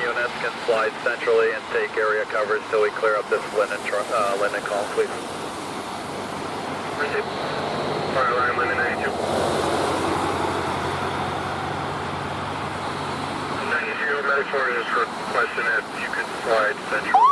units can slide centrally and take area coverage till we clear up this Lyndon column, please. Received. Fire line Lyndon 92. 92, medic is requesting if you could slide centrally.